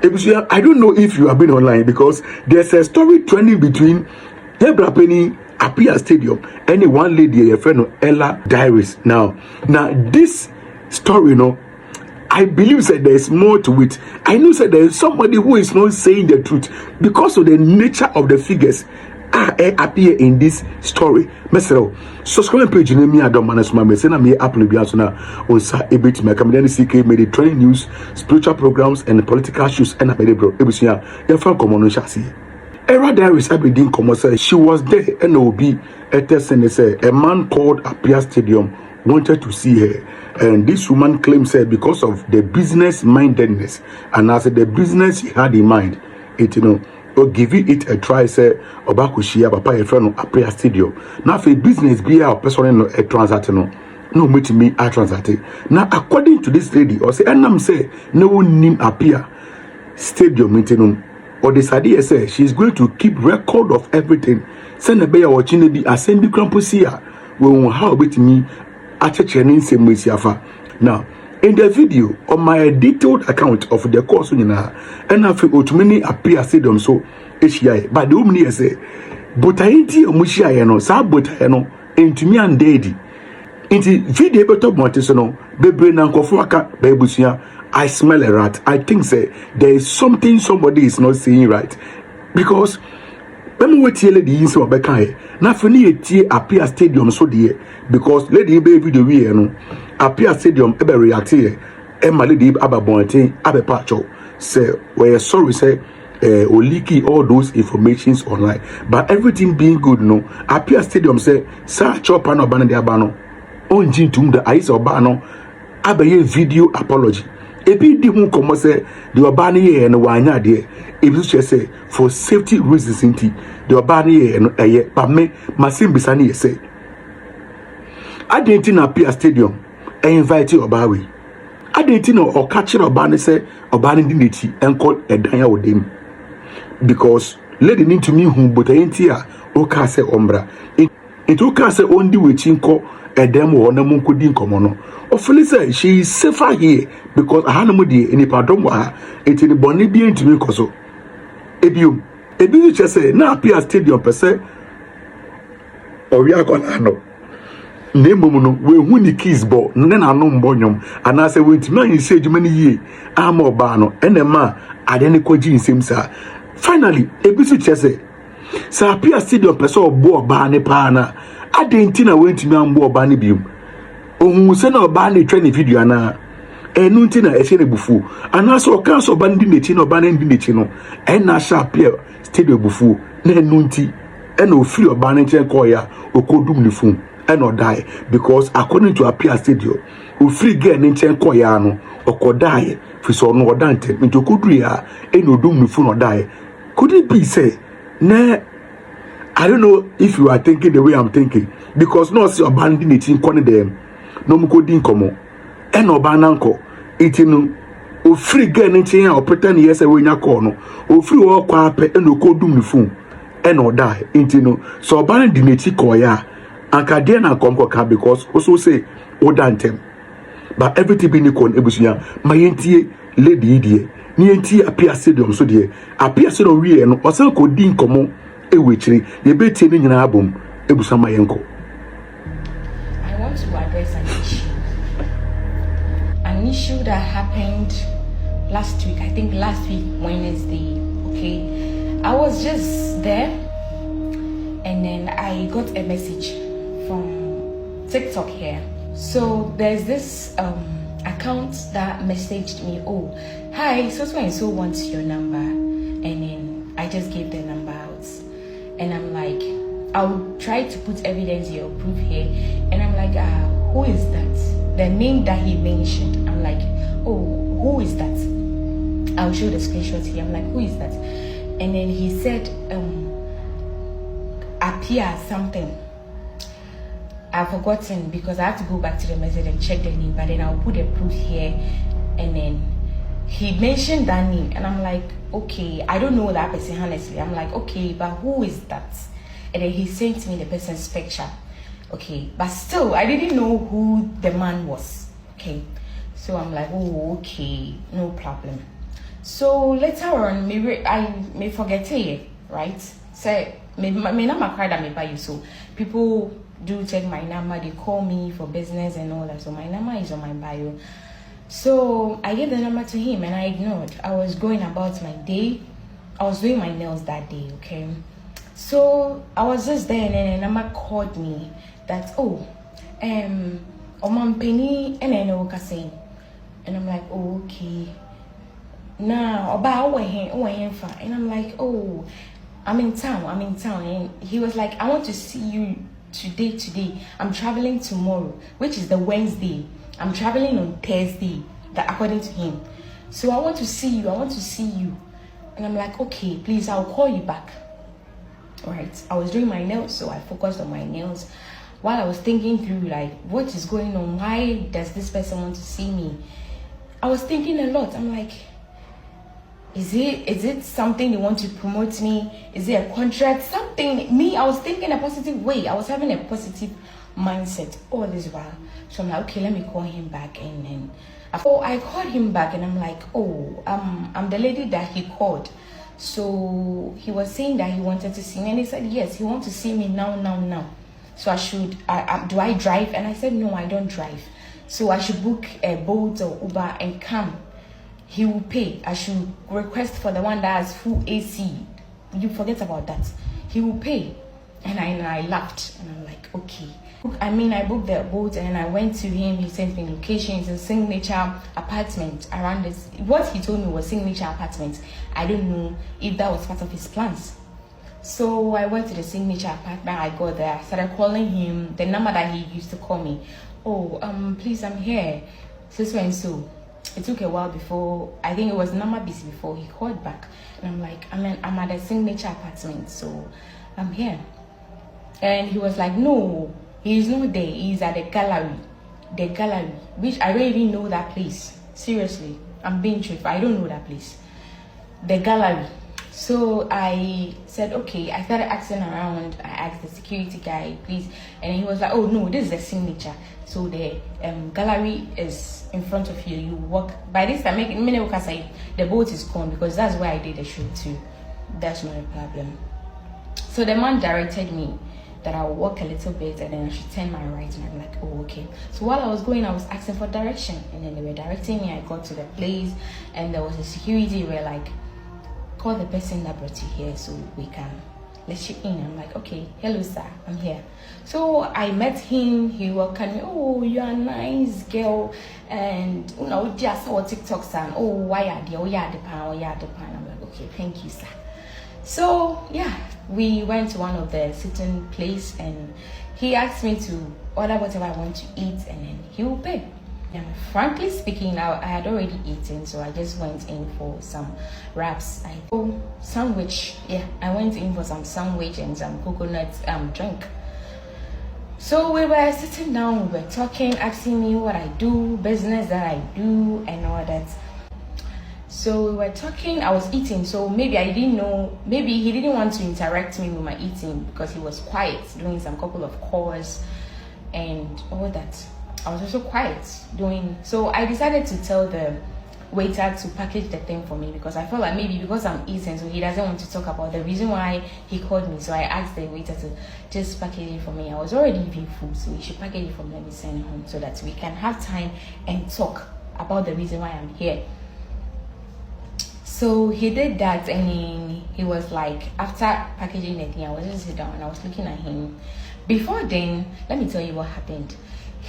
I don't know if you have been online because there's a story trending between Debra Penny APPIAH Stadium and one lady, a friend of Ella Diaries. Now this story, I believe that there is more to it. I know that there is somebody who is not saying the truth because of the nature of the figures appear in this story. Mesero, subscribe page in me Adam Manasma Messena me Apple Biasona on Sa Ebit Macamedian CK made the training news, spiritual programs, and political issues and a bro. Ebusia, your fan common chassis. Era Diaries Aberdeen Commerce, she was there and will be a test and say a man called APPIAH Stadium wanted to see her. And this woman claims her because of the business mindedness, and as the business he had in mind, it or giving it a try, say Obakushia, Papa, a friend of APPIAH Stadium. Now, for business, be our person a transact, no meeting me a transact. Now, according to this lady, or say, and I'm say, no one named APPIAH Stadium meeting, or this idea say she's going to keep record of everything. Send a bear or chinebi, a send the crampusia, when how with me. Now, in the video on my detailed account of the course, and I feel to many APPIAH Stadium so HI, but the woman say, but I ain't a Mushia, Sabotano, into me and daddy. Into video better Montesono, baby, and Kofuaka, babusia. I smell a rat. I think say there is something somebody is not saying right because. When we tell the inside of Bekai, now for me, APPIAH Stadium so dear because lady baby the way APPIAH Stadium ever react here. Emma lady Ababonte Abepacho say we're sorry say leaky all those informations online, but everything being good APPIAH Stadium say sa chop no ban the abano on jintum the eyes of bano abaye video apology. Ebi di hu komo say the oba ne ye no wanya de ebi so say for safety reasons inti the oba ne ye no eye ba me masim bisa ne ye say adenti na APPIAH Stadium invite oba we adenti no o ka kire oba ne say oba ne di nechi enko edan ya odem because lady need to me hu but enti a o ka say ombra it o ka say ondi we chinko edem wo na munkodi nkomo no ofili say she is safer here because ahanamo de any pardon wa enti ni boni bi ntimi koso ebi you say na APPIAH Stadium per se owi akola no nemo no we hu ni keys bo ne na no mbonyom ana say we ntimi an say adwuma ni yie ama oba no enema ade ne kwaji nsem sa finally ebi so say APPIAH Stadium per se obo oba ne pa na adenti na we ntimi ambo oba ne biom ohun se na oba ne twa ne video ana enu nti na ehye ne bufu ana so kan so oba ndi nechi na oba ne ndi nechi no na APPIAH Stadium bufu na enu nti na ofiri oba ne nchen ko ya okodum ne fun na die because according to APPIAH Stadium ofiri girl ne nchen ko ya no okodai fi so no odante nti okoduru ya na odum ne fun odai could it be say na I don't know if you are thinking the way I'm thinking because no see oba ndi nechi ko ne dem no mko din komo eno ba nanko itinu o free girl nchen ya o pretend yes e wenya call no o free wo kwa ape eno ko dum ni phone eno die itinu so oba ndi nechi ko ya anka dey na kom ka because also say o dantem but everything be ni kon ebusuya mayentie lady die ni enti APPIAH Stadium so die APPIAH Stadium wie no o san ko din komo e wechiri ye betie ni nyina abom ebusa mayenko. I want to address an issue that happened last week. I think last week Wednesday. Okay, I was just there, and then I got a message from TikTok here. So there's this account that messaged me. Oh, hi, so and so wants your number, and then I just gave the number out, and I'm like, I'll try to put evidence or proof here, and I'm like, who is that? The name that he mentioned, I'm like, oh, who is that? I'll show the screenshot here. I'm like, who is that? And then he said, APPIAH something. I've forgotten because I have to go back to the message and check the name, but then I'll put a proof here. And then he mentioned that name, and I'm like, okay, I don't know that person honestly. I'm like, okay, but who is that? And then he sent me the person's picture. Okay, but still I didn't know who the man was. Okay, so I'm like, oh, okay, no problem. So later on, maybe I may forget it, right? Say, may not my card that may buy you. So people do check my number, they call me for business and all that. So my number is on my bio. So I gave the number to him and I ignored. I was going about my day. I was doing my nails that day, okay? So I was just there and then a number called me that, Oman Penny and I know saying. And I'm like, oh, okay. Now about and I'm like, oh, I'm in town. And he was like, I want to see you today. I'm traveling tomorrow, which is the Wednesday. I'm traveling on Thursday, that according to him. So I want to see you. And I'm like, okay, please, I'll call you back. All right. I was doing my nails, so I focused on my nails while I was thinking through, like, what is going on? Why does this person want to see me? I was thinking a lot. I'm like, is it something they want to promote me? Is it a contract? Something. Me, I was thinking a positive way. I was having a positive mindset all this while. So I'm like, okay, let me call him back. And then I called him back and I'm like, I'm the lady that he called. So he was saying that he wanted to see me. And he said, yes, he wants to see me now. So do I drive? And I said, no, I don't drive. So I should book a Bolt or Uber and come. He will pay. I should request for the one that has full AC. You forget about that. He will pay. And I laughed. And I'm like, okay. I booked the Bolt and I went to him. He sent me location. It's a signature apartment around this. What he told me was signature apartment. I don't know if that was part of his plans. So I went to the signature apartment. I got there. I started calling him. The number that he used to call me. Please, I'm here. So. It took a while before, I think it was number busy before he called back. And I'm like, I'm at the signature apartment, so I'm here. And he was like, no, he's not there. He's at the gallery. The gallery, which I don't even know that place. Seriously, I'm being truthful. I don't know that place. The gallery. So I said, okay. I started asking around. I asked the security guy, please. And he was like, oh, no, this is the signature. So the gallery is in front of you. You walk. By this time, the boat is gone because that's where I did the shoot too. That's not a problem. So the man directed me that I'll walk a little bit and then I should turn my right. And I'm like, oh, okay. So while I was going, I was asking for direction. And then they were directing me. I got to the place and there was a security where like, call the person that brought you here so we can let you in. I'm like, okay, hello sir, I'm here. So I met him. He welcomed me. Oh, you're a nice girl, and just saw TikTok and why are the pan. I'm like, okay, thank you sir. So yeah, we went to one of the sitting place and he asked me to order whatever I want to eat and then he will pay. Yeah, frankly speaking, I had already eaten, so I just went in for some wraps. Sandwich. Yeah, I went in for some sandwich and some coconut drink. So we were sitting down, we were talking, asking me what I do, business that I do, and all that. So we were talking. I was eating, so maybe I didn't know. Maybe he didn't want to interact me with my eating because he was quiet, doing some couple of calls and all that. I was also quiet doing, so I decided to tell the waiter to package the thing for me because I felt like maybe because I'm eating, so he doesn't want to talk about the reason why he called me. So I asked the waiter to just package it for me. I was already eating food, so he should package it for me. Let me send it home so that we can have time and talk about the reason why I'm here. So he did that and he was like, after packaging the thing, I was just sitting down and I was looking at him. Before then, let me tell you what happened.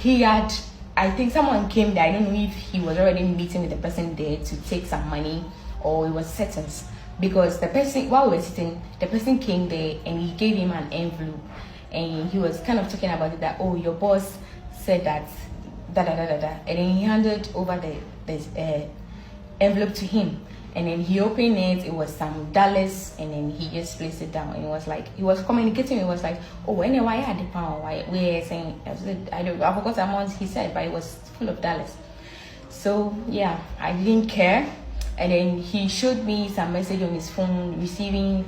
I think someone came there. I don't know if he was already meeting with the person there to take some money or it was settings. Because the person, while we were sitting, the person came there and he gave him an envelope. And he was kind of talking about it that, oh, your boss said that, And then he handed over the envelope to him. And then he opened it, it was some dollars, and then he just placed it down. And it was like, he was communicating, it was like, oh, anyway, I had the pound, we're saying, I forgot the amount he said, but it was full of dollars. So, yeah, I didn't care. And then he showed me some message on his phone, receiving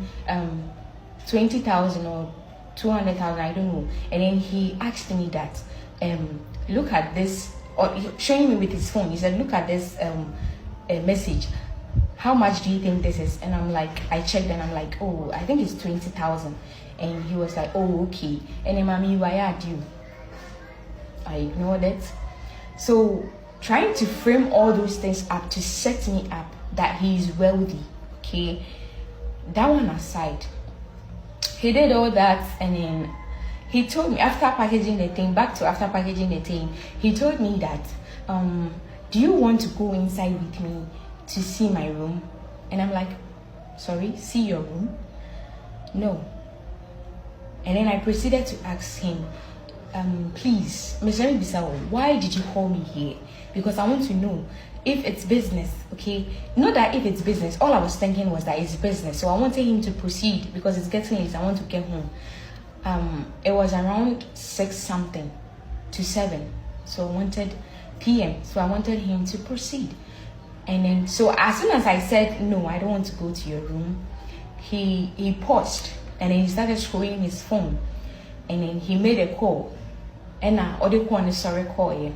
20,000 or 200,000, I don't know. And then he asked me that, look at this, or showing me with his phone, he said, look at this message. how much do you think this is? And I'm like, I checked and I'm like, oh, I think it's 20,000. And he was like, oh, okay. And then, mommy, why are you? I ignored it. So trying to frame all those things up to set me up that he's wealthy, okay? That one aside, he did all that, and then he told me after packaging the thing, he told me that, do you want to go inside with me to see my room? And I'm like, sorry, see your room? No. And then I proceeded to ask him, please, Mr. Bisao, why did you call me here? Because I want to know if it's business, okay? Not that if it's business, all I was thinking was that it's business. So I wanted him to proceed because it's getting late. I want to get home. It was around 6 something to 7. So I wanted PM. So I wanted him to proceed. And then, so as soon as I said, no, I don't want to go to your room, he paused and then he started scrolling his phone. And then he made a call. And sorry call here.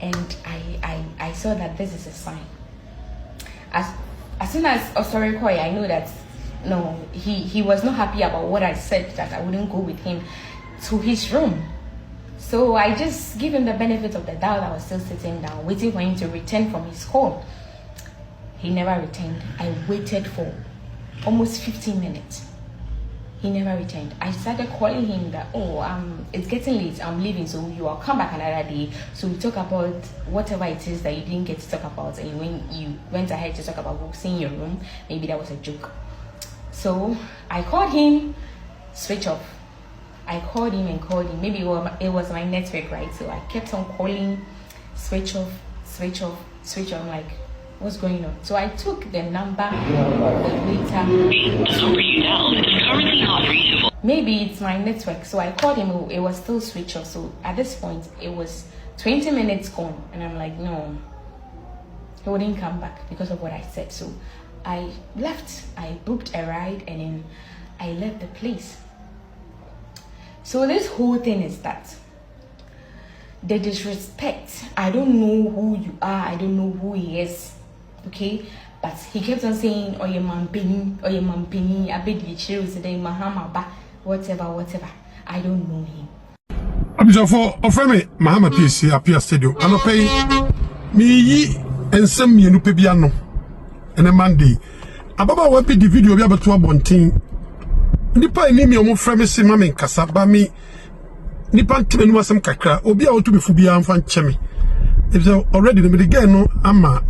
And I saw that this is a sign. As soon as sorry call, I know that no, he was not happy about what I said, that I wouldn't go with him to his room. So I just give him the benefit of the doubt. I was still sitting down, waiting for him to return from his call. He never returned. I waited for almost 15 minutes. He never returned. I started calling him that, it's getting late, I'm leaving, so you will come back another day. So we talk about whatever it is that you didn't get to talk about, and when you went ahead to talk about seeing your room, maybe that was a joke. So I called him, switch off. I called him and called him. Maybe it was my network, right? So I kept on calling, switch off, switch off, switch off. I'm like, what's going on? So I took the number of the waiter. The number you dialed is currently not reachable. Maybe it's my network. So I called him. It was still switch off. So at this point, it was 20 minutes gone. And I'm like, no, he wouldn't come back because of what I said. So I left. I booked a ride and then I left the place. So this whole thing is that the disrespect. I don't know who you are. I don't know who he is. Okay, but he kept on saying, "Oh, your man penny, I bet you choose the Mahama ba, whatever." I don't know him. I'm just for me, Mahama PC, APPIAH Studio. I'm not paying me and some you know Pebiano and a Monday. Ababa will be the video we have to one thing. Nipa ni mi omo frame se mama nkasa ba mi nipa nteme no asem kakra obi a otu befu bia amfa ncheme. If already the again no ama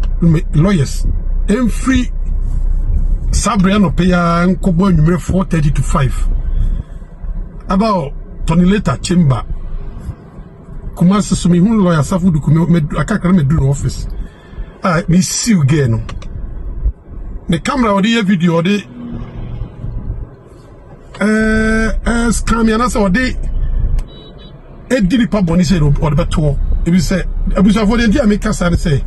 lawyers and free Sabriano Paya and Kobo number 4:30 to 5. About Tony later chamber. Kumasa Sumi who lawyer Safu do I can't do office. Me see you again. The camera or the video or the scam and also the did paboni said or the tour. If you say I was for the idea make us say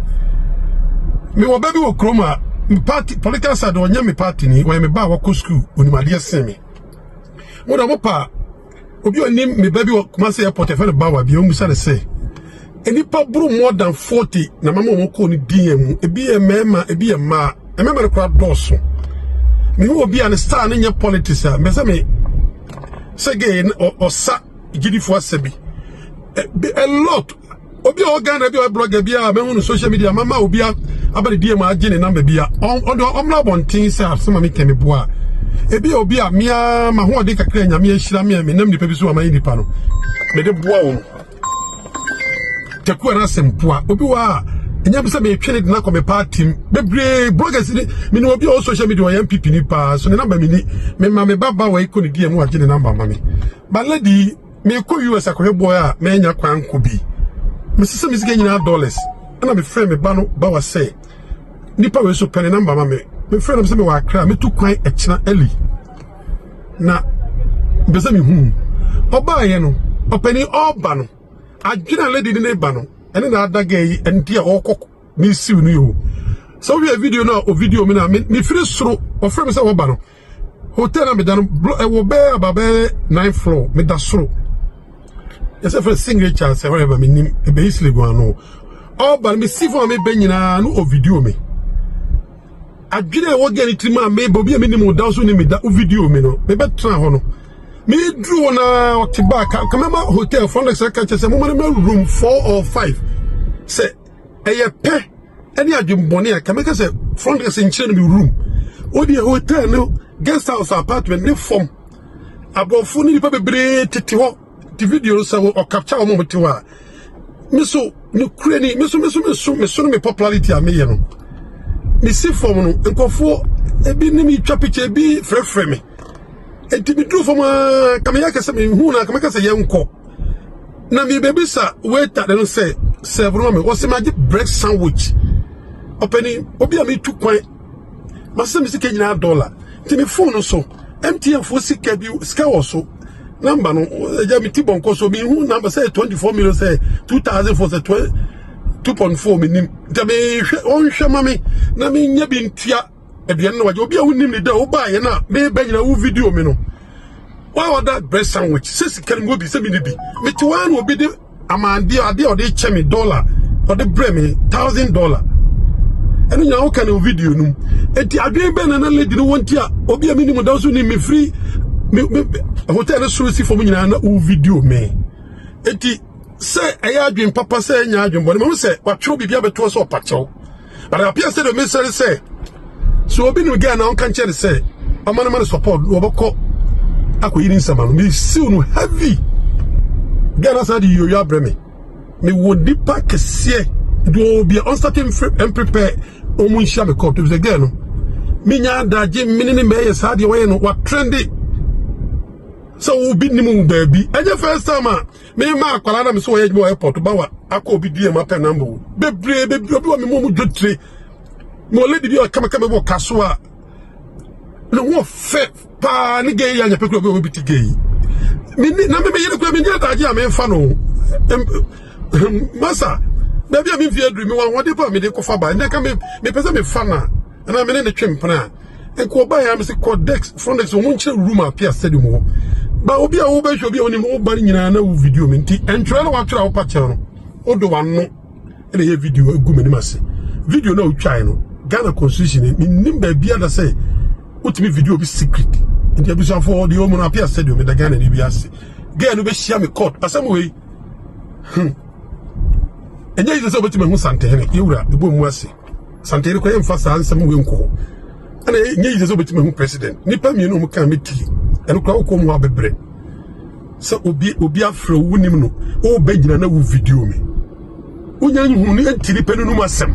me wo baby wo kroma party political side on me party ni when me ba wo school onimade semi mo da mo pa obi onim me baby wo kuma say airport e fe ba wa bi o musa say enipa buru more than 40 na mama mo ko ni din mu ebi e mema ebi e ma e mema re kwa doso me wo bi an star na nya politics a me say me say again or sa gidi for sebi a lot obi organ bi blogger bia me hu no social media mama obi abali die ma agene number bia on la bontin say asema me kemi boa ebi obi a mia ma ho de kakra nyame ahira me nam nipa bi so amayi nipa no me de boa wo teku na sempoa obi wa enya bi say me twene de na come party bebre bloggers ni me no obi o social media o MPP ni pa so ne number me ni me ma me baba wa iko ni die mu agene number ma me ba lady me ko US akohwe boy a me nya kwan ko bi Mrs. Miss $$, and I'm a friend, me bano, bawa say. Nipa we so penny number, mammy. My friend, I'm saying, I cry, me too quite a china ellie. Na, Besami Oba, yeno, or penny all bano. I didn't lady in a bano, and then other gay and dear all cock, me soon you. So we have video now, or video me first through, or friends of Obano. Hotel, me done, I will bear babe 9th floor, me that's through. Yes, for a single chance, however, me basically go on. Oh, but me see for me benina no video me. adwene wo get it ma me bobi me ni mo da so ni me da video me no me betra ho no me drew na otiba kamema hotel front desk ka che se mo room 4 or 5 say eye pe any adwumbone a kameka say front desk in chine room odi hotel no guest house apartment ne form abofo ni pa bebre tete ho the video so o capture o mo tiwa me so no kreni me so me popularity am ye no me see form no nkofo ebi ni mi twa picture bi frefre me enti mi dru form kamya kase me hu na kamya kase ye nko na mi baby sa waiter no say serve me o se ma bread sandwich openi obi am tu kwan ma se mi sike nyina dollar ti mi phone so MTN for sika bi sika so number no ja mi ti bonko so mi hu number say 24 million say 2000 for 2.4 minim da me on hwe mame na me nya bi ntia eduan na waje obi a wonim ni da wo ba ye na me ba nyina wo video me no wa that bread sandwich say sika mo bi say mi ni bi me ti wa na obi de amande ade o de che me dollar o de bre me $1,000 enu nya wo kan o video num enti adwen be na lady no wonti a obi a minimum da so ni me free me hotel na surusi for me nyina na o video me enti say aya adwen papa say nya adwen bo me say watwo bibia beto so opachew but appear say the minister say so obi no get na on kan chere say amana support oboko akoyiri nsama no me see no heavy get us the yo abreme me would deeper kese do be on certain and prepare omunhia me court again no me nya daje minini me yes ade we no what trendy so we be nimu baby eje first time me ma akwala na me so ye mo airport ba wa akọ obi die ma pe number bebre obi wa me mo dwotre mo lady bi o kama bo kaso a no wo fe pa ni gay ya nya pe kro obi ti gay me na me ye ko me nya daje a me fa no masa baby am fi adru me wan wode pa me de ko fa ba ndeka me pese me fa na na me ne twempena enko ba ya me se codex front desk won kire room apia stadium ba obi a wo ba hwe obi a woni mo ba nyina na wo video me nti entwe na wa twera wo pa kire no odo wano ele ye video egu me ni mase video na o twai no Ghana constitution me nim ba bia da say utimi video bi secret nti abusa for the home na apia stadium me da Ghana ni bi ase Ghana no be share me court asam we enye yize obeti me hu santene yewura ebo mu ase santene ko yemfa sa ansam we nko ana enye yize obeti me hu president nipa mi no mu kan meti eno kwa ko mu abebre se obi afro wunim no o ba gina na wo video me onya hu ni entiri penu no masem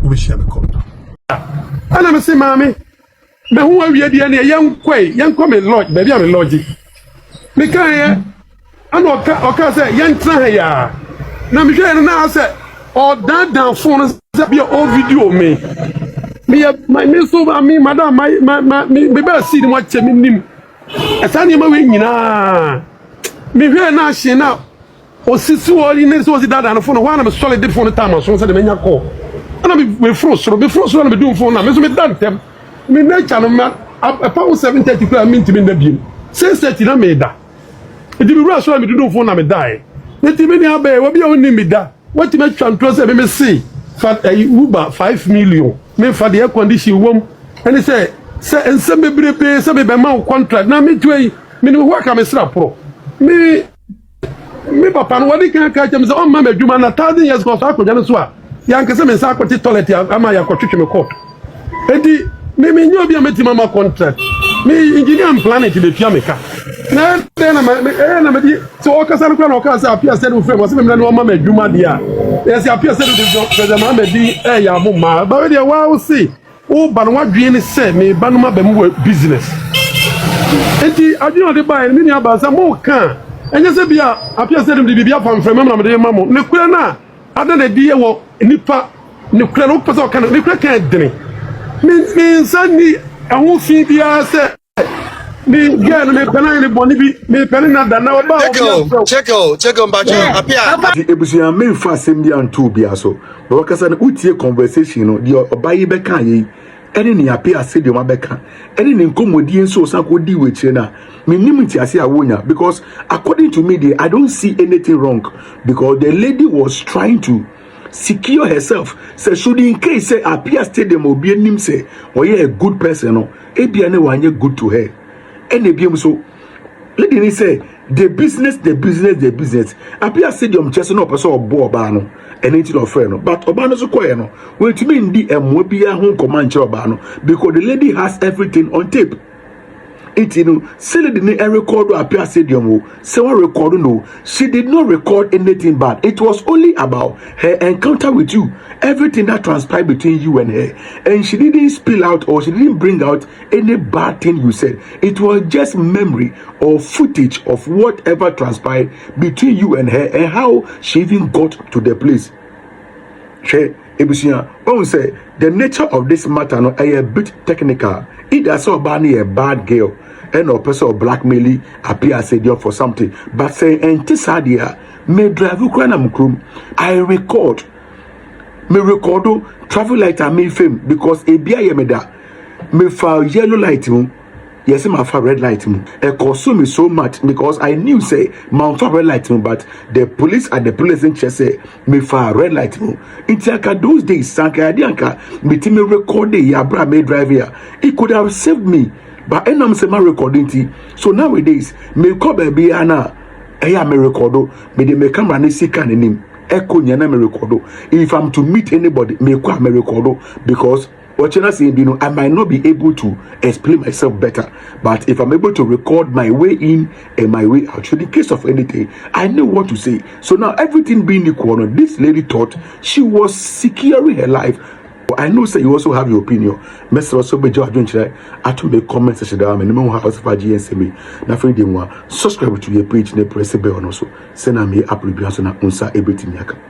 o be share ko ana me se mami me hu awie dia ne yenkwa me lodge ba bia me lodge me kan ye ana oka se yentra ya na me hwe na say o dan phone say be o video me so me madam me be see ni wache me nim asani ma we nyina me hwe na hye na o sisi o ni so si dada no phone wana me solid phone time so say de menya call ana me frustro na me do phone na me so me dan tem me nature no ma apa 7:30 kwa me ntimi na biem 6:30 na me da e di me ru so na me do phone na me dai nti me ni abe wo bia woni mi da wati me twantro se me see fa Uber 5 million me fa the air condition wom ene se ensem bebrebe se be ma contract na me twei me ni wo ka me sra pro me papa no wadi kan ka chem se on ma madwuma na 1000 years ko sa akoja no so a ya nke se me sa akoti toilet ama ya kwotwetwe me court edi me nyo bia meti mama contract me engineer and planet be fia me ka na na me di so o kasa no kwa no kasa apia said we frame o se me na no ma madwuma dia yes apia said the ma me di ya mo ma ba we dia wa o see o ba no wadwe ni se me ba no ma ba mu business enti adwuma de ba ni ni aba sa mo kan enye se bia apia said de bibia fam frame na me de ma mo ne kura na ada na di e wo nipa ne kura no pese o kan ne kura kan dene me sani ahun fi bia se me girl me pena ni boni bi me pena na da na wa ba check mbacho apia ebusia me fa sem dia nto bia so bo kasa na utie conversation no di obayi be kan yi ene ni apia se di o ma be kan ene ni nkomodi enso san ko di we kire na me nim ti ase awonya because according to me I don't see anything wrong because the lady was trying to secure herself. Say should in case say APPIAH Stadium will be a name say or a good person no ebia ne wanye good to her. And ebia so lady ni say the business APPIAH Stadium chese no person obo oba no anything of fair no but oba no so koye no we to me ndi emwo bia ho command che oba no because the lady has everything on tape. You know, say the record APPIAH Stadium. Say one record no. She did not record anything bad. It was only about her encounter with you. Everything that transpired between you and her. And she didn't spill out or she didn't bring out any bad thing you said. It was just memory or footage of whatever transpired between you and her and how she even got to the place. She Ebusia, when we say the nature of this matter no a bit technical. Either so a bad girl and or person or blackmailing APPIAH Stadium for something. But say Sadia may drive Ukraine. I record travel light and me fame because ABI yemeda me for yellow light yes my for red light it consume me so much because I knew say my for red light but the police at the police in say me for red light intiaka those days sanka adianka me me record the yabra me drive here it could have saved me but I'm say my recording so nowadays me call baby ana eya me recordo me de me camera ne sika nim echo nyana me recordo if I'm to meet anybody me kwa me recordo because what you saying, you know, I might not be able to explain myself better, but if I'm able to record my way in and my way out, in the case of anything, I know what to say. So now everything being equal, this lady thought she was securing her life. I know, say you also have your opinion. Mr. also be judged I to make comments section down and no house of GNC. Now for the one subscribe to your page, ne press the bell also. Send me up reviews on unsa everything yaka.